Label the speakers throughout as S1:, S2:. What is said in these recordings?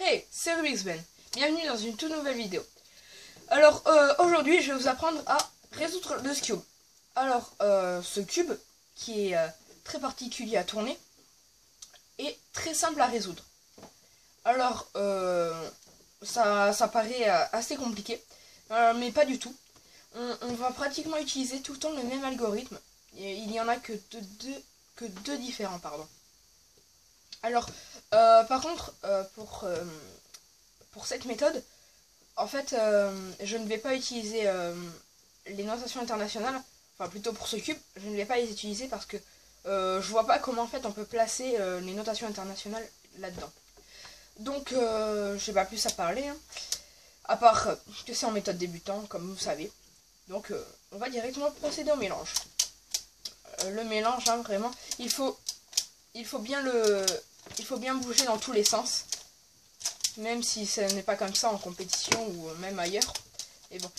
S1: Hey, c'est Rubik's Ben. Bienvenue dans une toute nouvelle vidéo. Alors, aujourd'hui, je vais vous apprendre à résoudre le cube. Alors, ce cube, qui est très particulier à tourner, est très simple à résoudre. Alors, ça paraît assez compliqué, mais pas du tout. On va pratiquement utiliser tout le temps le même algorithme. Il n'y en a que deux différents, pardon. Alors, par contre, pour cette méthode, en fait, je ne vais pas utiliser les notations internationales, enfin plutôt pour ce cube, je ne vais pas les utiliser parce que je vois pas comment en fait on peut placer les notations internationales là-dedans. Donc, j'ai pas plus à parler, hein, à part que c'est en méthode débutant, comme vous savez. Donc, on va directement procéder au mélange. Le mélange, hein, vraiment, il faut bien bouger dans tous les sens. Même si ce n'est pas comme ça en compétition ou même ailleurs. Et bon,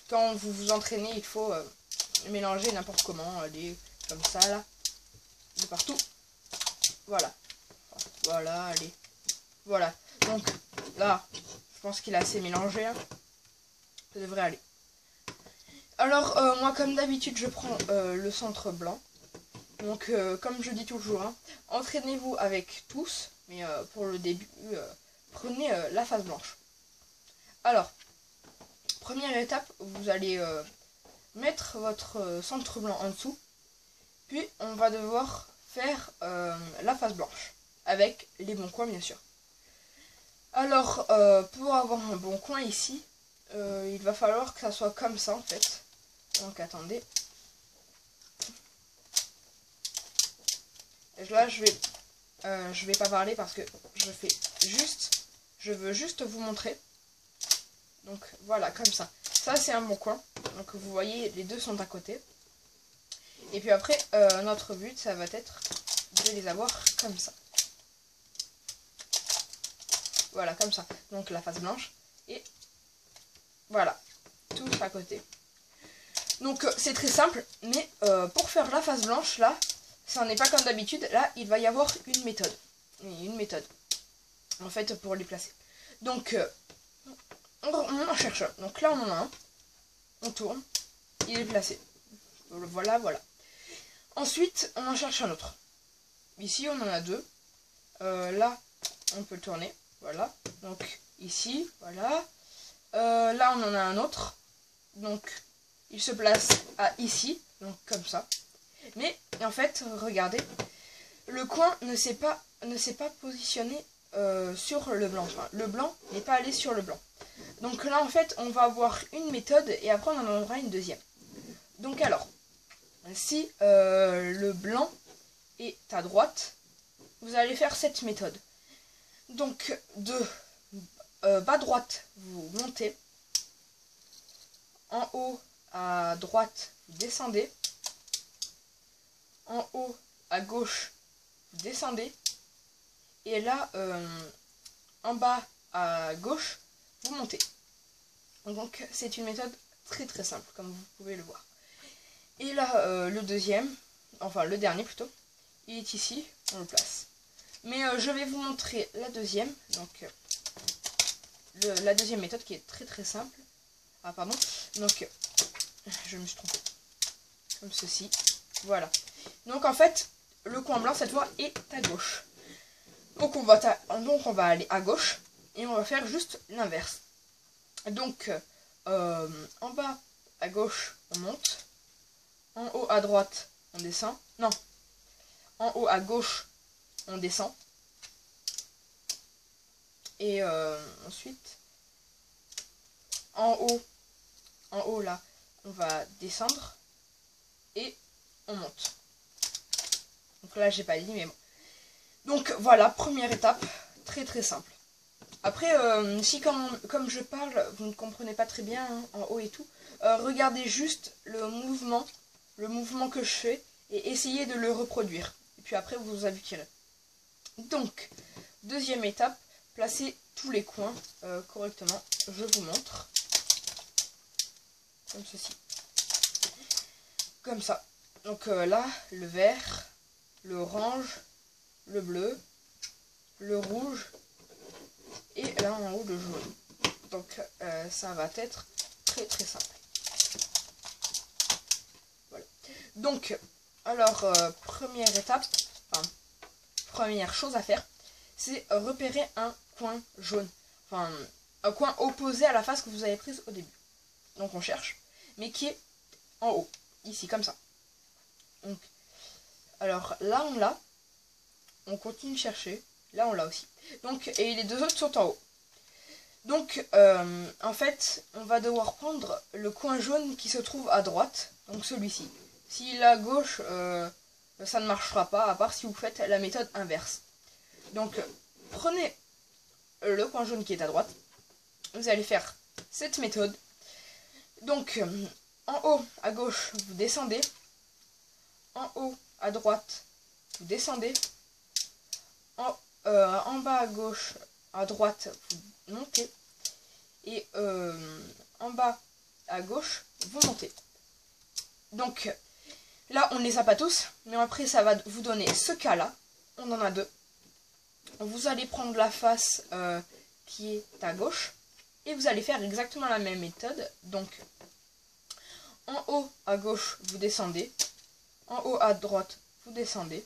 S1: quand vous vous entraînez, il faut mélanger n'importe comment. Aller comme ça, là. De partout. Voilà. Voilà, allez. Voilà. Donc, là, je pense qu'il a assez mélangé. Hein. Ça devrait aller. Alors, moi, comme d'habitude, je prends le centre blanc. Donc, comme je dis toujours, hein, entraînez-vous avec tous. Mais pour le début... prenez la face blanche. Alors, première étape, vous allez mettre votre centre blanc en dessous. Puis, on va devoir faire la face blanche. Avec les bons coins, bien sûr. Alors, pour avoir un bon coin ici, il va falloir que ça soit comme ça, en fait. Donc, attendez. Et là, je vais pas parler parce que je veux juste vous montrer. Donc voilà, comme ça. Ça c'est un bon coin. Donc vous voyez, les deux sont à côté. Et puis après, notre but, ça va être de les avoir comme ça. Voilà, comme ça. Donc la face blanche. Et voilà, tous à côté. Donc c'est très simple. Mais pour faire la face blanche, là, ça n'est pas comme d'habitude. Là, il va y avoir une méthode. En fait, pour les placer. Donc, on en cherche un. Donc là, on en a un. On tourne. Il est placé. Voilà, voilà. Ensuite, on en cherche un autre. Ici, on en a deux. Là, on peut le tourner. Voilà. Donc, ici, voilà. Là, on en a un autre. Donc, il se place à ici. Donc, comme ça. Mais, en fait, regardez. Le coin ne s'est pas positionné sur le blanc. Enfin, le blanc n'est pas allé sur le blanc. Donc là, en fait, on va avoir une méthode et après, on en aura une deuxième. Donc alors, si le blanc est à droite, vous allez faire cette méthode. Donc, de bas droite, vous montez. En haut, à droite, vous descendez. En haut, à gauche, vous descendez. Et là, en bas, à gauche, vous montez. Donc, c'est une méthode très très simple, comme vous pouvez le voir. Et là, le deuxième, enfin le dernier plutôt, il est ici, on le place. Mais je vais vous montrer la deuxième, donc la deuxième méthode qui est très très simple. Ah pardon, donc je me suis trompée. Comme ceci, voilà. Donc en fait, le coin blanc cette fois est à gauche. Donc on va aller à gauche et on va faire juste l'inverse. Donc en bas à gauche on monte, en haut à droite on descend, non, en haut à gauche on descend, et ensuite en haut là on va descendre et on monte. Donc là j'ai pas dit mais bon. Donc voilà, première étape, très très simple. Après, si comme je parle, vous ne comprenez pas très bien hein, en haut et tout, regardez juste le mouvement que je fais et essayez de le reproduire. Et puis après, vous vous habituerez. Donc, deuxième étape, placez tous les coins correctement. Je vous montre. Comme ceci. Comme ça. Donc là, le vert, le orange, le bleu, le rouge et là en haut le jaune. Donc ça va être très très simple. Voilà. Donc, alors, première étape, enfin, première chose à faire, c'est repérer un coin jaune. Enfin, un coin opposé à la face que vous avez prise au début. Donc on cherche, mais qui est en haut, ici, comme ça. Donc, alors là on l'a, on continue de chercher, là on l'a aussi. Donc, et les deux autres sont en haut. Donc, en fait, on va devoir prendre le coin jaune qui se trouve à droite, donc celui-ci. S'il est à gauche, ça ne marchera pas, à part si vous faites la méthode inverse. Donc, prenez le coin jaune qui est à droite, vous allez faire cette méthode. Donc, en haut à gauche, vous descendez, en haut à droite, vous descendez, en bas à gauche, à droite, vous montez, et en bas à gauche, vous montez. Donc là, on ne les a pas tous, mais après, ça va vous donner ce cas-là. On en a deux. Vous allez prendre la face qui est à gauche, et vous allez faire exactement la même méthode. Donc, en haut à gauche, vous descendez, en haut à droite, vous descendez,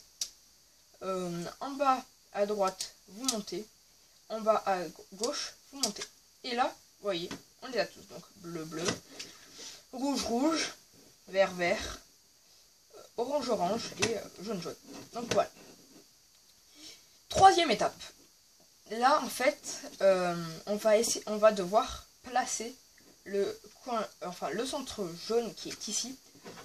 S1: en bas à droite, vous montez, en bas à gauche, vous montez. Et là, vous voyez, on les a tous. Donc, bleu, bleu, rouge, rouge, vert, vert, orange, orange et jaune, jaune. Donc, voilà. Troisième étape. Là, en fait, on va devoir placer le coin, enfin, le centre jaune qui est ici,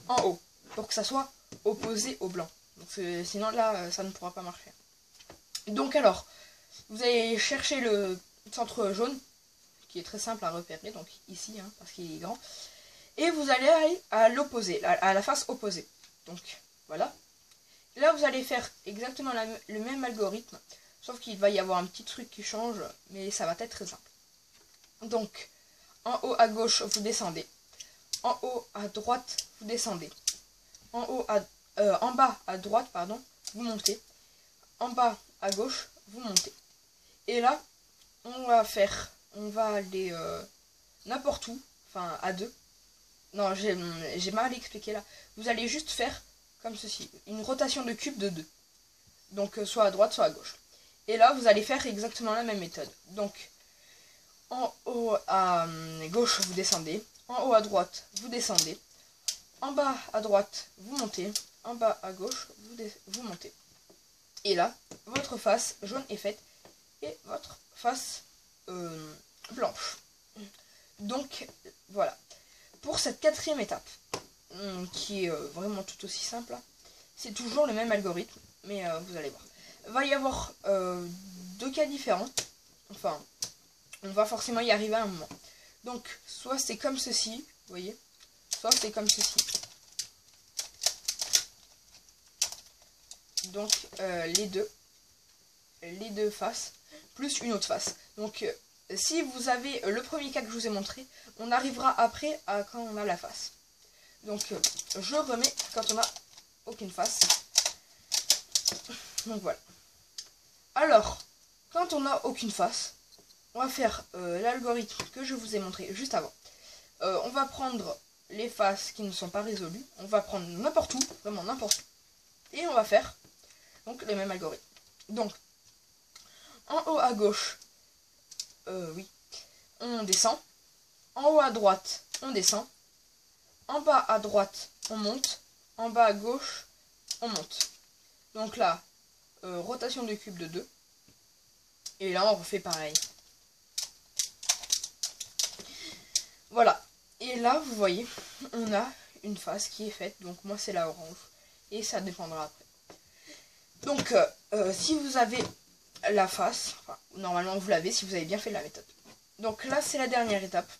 S1: en haut, pour que ça soit opposé au blanc. Donc, sinon, là, ça ne pourra pas marcher. Donc, alors, vous allez chercher le centre jaune, qui est très simple à repérer, donc ici, hein, parce qu'il est grand. Et vous allez aller à l'opposé, à la face opposée. Donc, voilà. Là, vous allez faire exactement le même algorithme, sauf qu'il va y avoir un petit truc qui change, mais ça va être très simple. Donc, en haut à gauche, vous descendez. En haut à droite, vous descendez. En bas à droite, pardon, vous montez. En bas à gauche, vous montez. Et là, on va aller n'importe où, enfin à deux. Non, j'ai mal expliqué là. Vous allez juste faire comme ceci, une rotation de cube de 2. Donc soit à droite, soit à gauche. Et là, vous allez faire exactement la même méthode. Donc, en haut à gauche, vous descendez. En haut à droite, vous descendez. En bas à droite, vous montez. En bas à gauche, vous montez. Et là, votre face jaune est faite. Et votre face blanche. Donc, voilà. Pour cette quatrième étape, qui est vraiment tout aussi simple, c'est toujours le même algorithme, mais vous allez voir. Il va y avoir deux cas différents. Enfin, on va forcément y arriver à un moment. Donc, soit c'est comme ceci, vous voyez, soit c'est comme ceci. Donc, les deux faces, plus une autre face. Donc, si vous avez le premier cas que je vous ai montré, on arrivera après à quand on a la face. Donc, je remets quand on n'a aucune face. Donc, voilà. Alors, quand on n'a aucune face, on va faire l'algorithme que je vous ai montré juste avant. On va prendre les faces qui ne sont pas résolues. On va prendre n'importe où, vraiment n'importe où. Et on va faire donc le même algorithme. Donc, en haut à gauche, oui, on descend. En haut à droite, on descend. En bas à droite, on monte. En bas à gauche, on monte. Donc là, rotation du cube de 2. Et là, on refait pareil. Voilà. Et là, vous voyez, on a une face qui est faite. Donc moi, c'est la orange. Et ça dépendra après. Donc, si vous avez la face, enfin, normalement vous l'avez si vous avez bien fait la méthode. Donc là, c'est la dernière étape.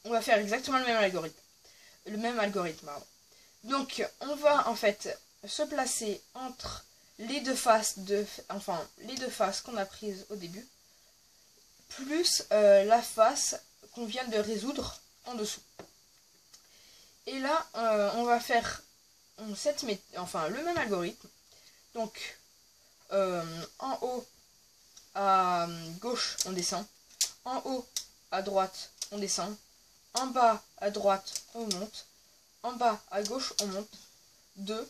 S1: On va faire exactement le même algorithme. Pardon. Donc, on va en fait se placer entre les deux faces qu'on a prises au début, plus la face qu'on vient de résoudre en dessous. Et là, on va faire le même algorithme. Donc, en haut à gauche, on descend. En haut, à droite, on descend. En bas, à droite, on monte. En bas, à gauche, on monte. 2.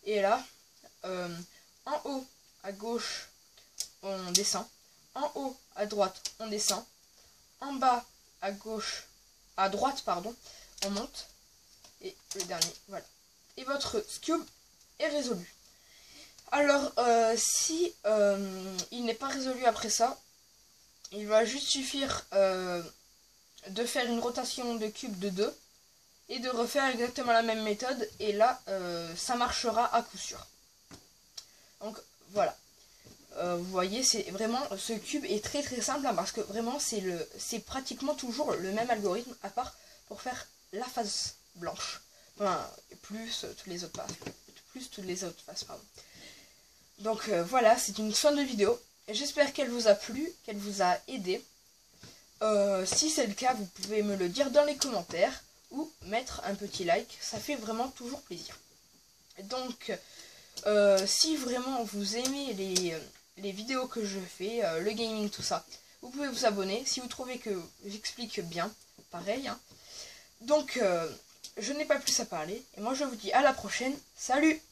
S1: Et là, en haut, à gauche, on descend. En haut, à droite, on descend. En bas, à gauche, à droite, pardon, on monte. Et le dernier, voilà. Et votre cube est résolu. Alors, si il n'est pas résolu après ça, il va juste suffire de faire une rotation de cube de 2 et de refaire exactement la même méthode. Et là, ça marchera à coup sûr. Donc, voilà. Vous voyez, c'est vraiment, ce cube est très très simple, hein, parce que vraiment, c'est pratiquement toujours le même algorithme, à part pour faire la face blanche. Enfin, plus toutes les autres faces, pardon. Donc voilà, c'est une fin de vidéo. J'espère qu'elle vous a plu, qu'elle vous a aidé. Si c'est le cas, vous pouvez me le dire dans les commentaires ou mettre un petit like. Ça fait vraiment toujours plaisir. Donc, si vraiment vous aimez les vidéos que je fais, le gaming, tout ça, vous pouvez vous abonner. Si vous trouvez que j'explique bien, pareil. Hein. Donc, je n'ai pas plus à parler. Et moi, je vous dis à la prochaine. Salut!